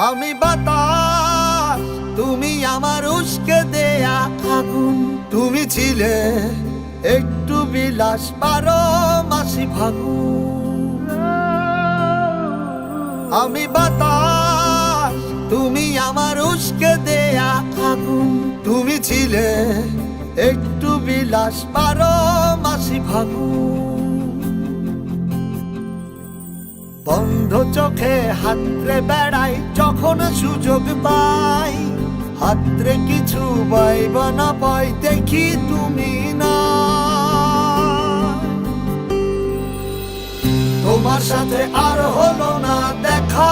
আমি বাতাস, তুমি আমার উস্কে দেয়া আগুন। তুমি ছিলে একটু বিলাস, 12 মাসি ফাগুন। আমি বাতাস, তুমি আমার উস্কে দেয়া আগুন। তুমি ছিলে একটু বিলাস, 12 মাসি ফাগুন। বন্ধ চোখে হাতরে বেড়াই যখন সুযোগ পাই, হাতরে কিছু পাইব না পাই, দেখি তুমি না। তোমার সাথে আর হলো না দেখা,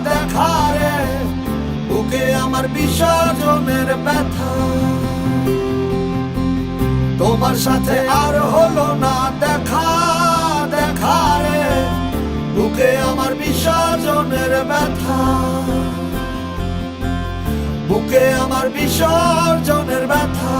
দেখা রে বুকে আমার বিসর্জনের ব্যথা। তোমার সাথে আর হলো না দেখা, দেখা রে বুকে আমার বিসর্জনের ব্যথা। বুকে আমার বিসর্জনের ব্যথা।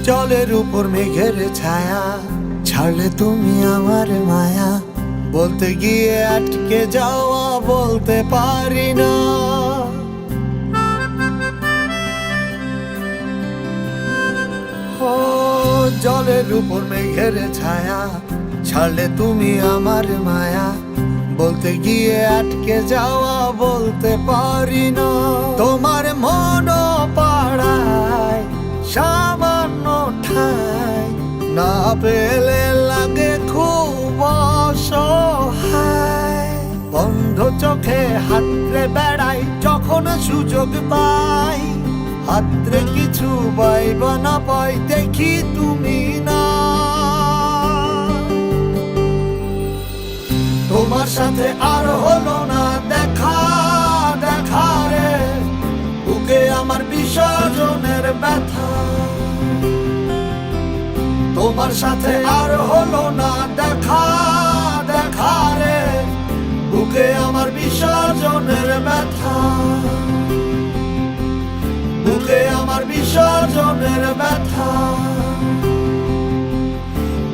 জলের উপর মেঘের ছায়া, ছাড়লে তুমি আমার মায়া। বলতে গিয়ে আটকে যাওয়া বলতে পারি না। ও জলের উপর মেঘের ছায়া, ছাড়লে তুমি আমার মায়া। বলতে গিয়ে আটকে যাওয়া বলতে পারি না। তোমার মন পাড়ায় সামান্য ঠাই, না পেলে লাগে খুব অসহায়। বন্ধ চোখে হাতরে বেড়াই যখন সুযোগ পাই, হাতরে কিছু পাইব না পাই, দেখি তুমি না। তোমার সাথে আর হলো না দেখা, দেখা রে বুকে আমার বিসর্জনের ব্যথা। তোমার সাথে আর হলো না দেখা, দেখা রে বুকে আমার বিসর্জনের ব্যথা। বুকে আমার বিসর্জনের ব্যথা।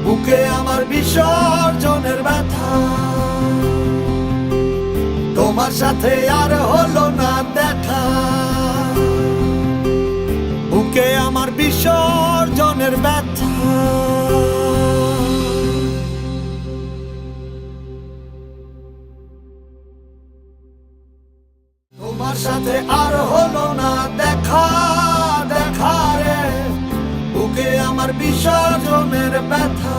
বুকে আমার বিসর্জনের ব্যথা। তোমার সাথে আর হলো না দেখা, বুকে আমার বিসর্জনের ব্যথা। তোমার সাথে আর হলো না দেখা, দেখা রে বুকে আমার বিসর্জনের ব্যথা।